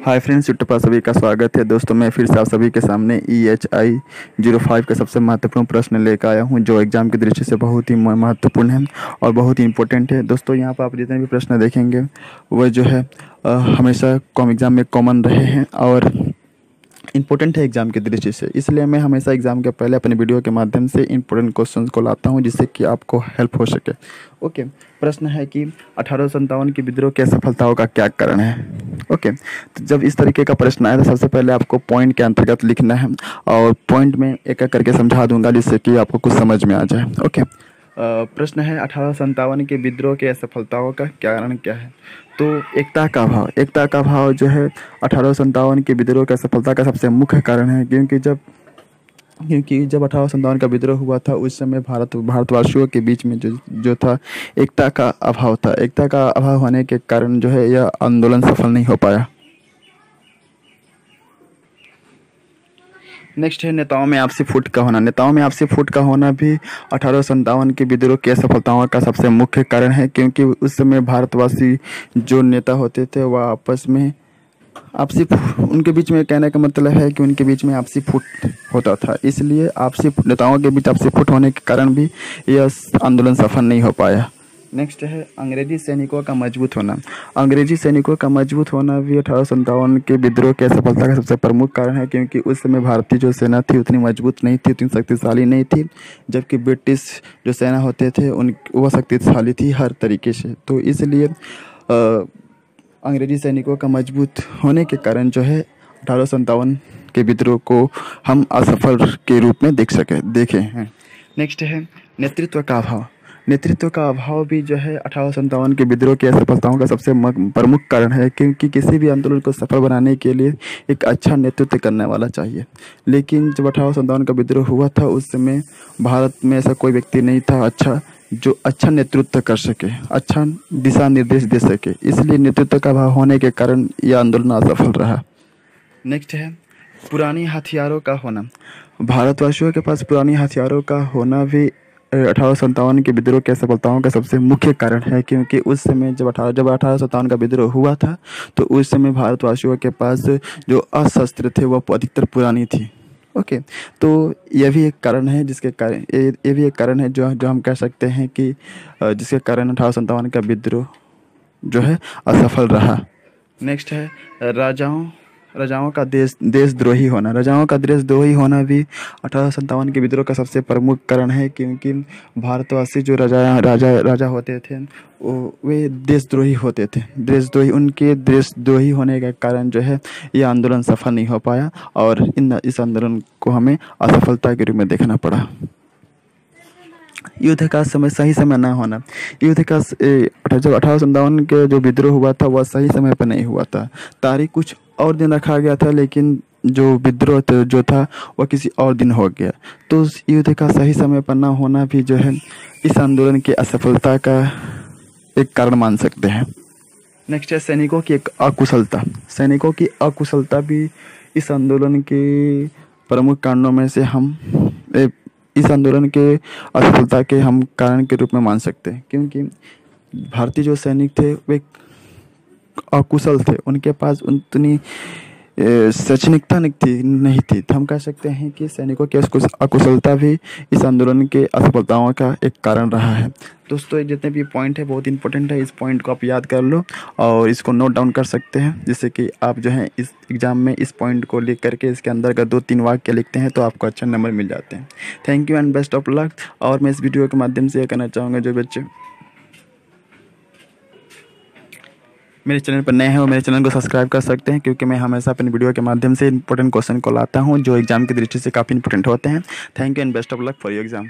Hi friends, YouTube पर सभी का स्वागत है। दोस्तों, मैं फिर से आप सभी के सामने EHI 05 का सबसे महत्वपूर्ण प्रश्न लेकर आया हूं, जो एग्ज़ाम की दृष्टि से बहुत ही महत्वपूर्ण है और बहुत ही इंपॉर्टेंट है। दोस्तों, यहां पर आप जितने भी प्रश्न देखेंगे वह जो है हमेशा एग्ज़ाम में कॉमन रहे हैं और इंपॉर्टेंट है एग्ज़ाम की दृष्टि से। इसलिए मैं हमेशा एग्ज़ाम के पहले अपने वीडियो के माध्यम से इंपॉर्टेंट क्वेश्चंस को लाता हूं, जिससे कि आपको हेल्प हो सके। ओके, प्रश्न है कि 1857 की विद्रोह की असफलताओं का क्या कारण है। ओके, तो जब इस तरीके का प्रश्न आए तो सबसे पहले आपको पॉइंट के अंतर्गत लिखना है और पॉइंट में एक एक करके समझा दूंगा, जिससे कि आपको कुछ समझ में आ जाए। ओके, प्रश्न है 1857 के विद्रोह की असफलताओं का कारण क्या है। तो एकता का अभाव जो है 1857 के विद्रोह की असफलता का सबसे मुख्य कारण है, क्योंकि जब 1857 का विद्रोह हुआ था उस समय भारतवासियों के बीच में जो था एकता का अभाव था। एकता का अभाव होने के कारण जो है यह आंदोलन सफल नहीं हो पाया। नेक्स्ट है नेताओं में आपसी फूट का होना। नेताओं में आपसी फूट का होना भी 1857 के विद्रोह की असफलताओं का सबसे मुख्य कारण है, क्योंकि उस समय भारतवासी जो नेता होते थे वह आपस में उनके बीच में, कहने का मतलब है कि उनके बीच में आपसी फूट होता था। इसलिए नेताओं के बीच आपसी फूट होने के कारण भी यह आंदोलन सफल नहीं हो पाया। नेक्स्ट है अंग्रेजी सैनिकों का मजबूत होना। अंग्रेजी सैनिकों का मजबूत होना भी 1857 के विद्रोह की असफलता का सबसे प्रमुख कारण है, क्योंकि उस समय भारतीय जो सेना थी उतनी मजबूत नहीं थी, उतनी शक्तिशाली नहीं थी, जबकि ब्रिटिश जो सेना होते थे वह शक्तिशाली थी हर तरीके से। तो इसलिए अंग्रेजी सैनिकों का मजबूत होने के कारण जो है 1857 के विद्रोह को हम असफल के रूप में देखे हैं। नेक्स्ट है नेतृत्व का अभाव। नेतृत्व का अभाव भी जो है 1857 के विद्रोह की असफलताओं का सबसे प्रमुख कारण है, क्योंकि किसी भी आंदोलन को सफल बनाने के लिए एक अच्छा नेतृत्व करने वाला चाहिए। लेकिन जब 1857 का विद्रोह हुआ था उस समय भारत में ऐसा कोई व्यक्ति नहीं था जो अच्छा नेतृत्व कर सके, अच्छा दिशा निर्देश दे सके। इसलिए नेतृत्व का अभाव होने के कारण यह आंदोलन असफल रहा। नेक्स्ट है पुरानी हथियारों का होना। भारतवासियों के पास पुरानी हथियारों का होना भी 1857 के विद्रोह की असफलताओं का सबसे मुख्य कारण है, क्योंकि उस समय जब 1857 का विद्रोह हुआ था तो उस समय भारतवासियों के पास जो अस्त्र थे वह अधिकतर पुरानी थी। ओके, तो यह भी एक कारण है ये भी एक कारण है जो हम कह सकते हैं कि जिसके कारण 1857 का विद्रोह जो है असफल रहा। नेक्स्ट है राजाओं का देशद्रोही होना। राजाओं का देशद्रोही होना भी 1857 के विद्रोह का सबसे प्रमुख कारण है, क्योंकि भारतवासी जो राजा होते थे वे देशद्रोही होते थे। उनके देशद्रोही होने के कारण जो है यह आंदोलन सफल नहीं हो पाया और इस आंदोलन को हमें असफलता के रूप में देखना पड़ा। युद्ध का समय सही समय न होना। जब 1857 के जो विद्रोह हुआ था वह सही समय पर नहीं हुआ था। तारीख कुछ और दिन रखा गया था, लेकिन जो विद्रोह जो था वह किसी और दिन हो गया। तो युद्ध का सही समय पर न होना भी जो है इस आंदोलन की असफलता का एक कारण मान सकते हैं। नेक्स्ट है सैनिकों की एक अकुशलता। सैनिकों की अकुशलता भी इस आंदोलन के प्रमुख कारणों में से हम इस आंदोलन के असफलता के हम कारण के रूप में मान सकते हैं, क्योंकि भारतीय जो सैनिक थे वे अकुशल थे। उनके पास उतनी शैक्षणिकता नहीं थी। तो हम कह सकते हैं कि सैनिकों की अकुशलता भी इस आंदोलन के असफलताओं का एक कारण रहा है। दोस्तों, जितने भी पॉइंट है बहुत इंपॉर्टेंट है, इस पॉइंट को आप याद कर लो और इसको नोट डाउन कर सकते हैं, जिससे कि आप जो है इस एग्ज़ाम में इस पॉइंट को लिख करके इसके अंदर अगर 2-3 वाक्य लिखते हैं तो आपको अच्छा नंबर मिल जाते हैं। Thank you and best of luck. और मैं इस वीडियो के माध्यम से यह कहना चाहूँगा, जो बच्चे मेरे चैनल पर नए हैं वो मेरे चैनल को सब्सक्राइब कर सकते हैं, क्योंकि मैं हमेशा अपनी वीडियो के माध्यम से इंपॉर्टेंट क्वेश्चन को लाता हूं जो एग्जाम की दृष्टि से काफ़ी इंपॉर्टेंट होते हैं। Thank you and best of luck for your exam.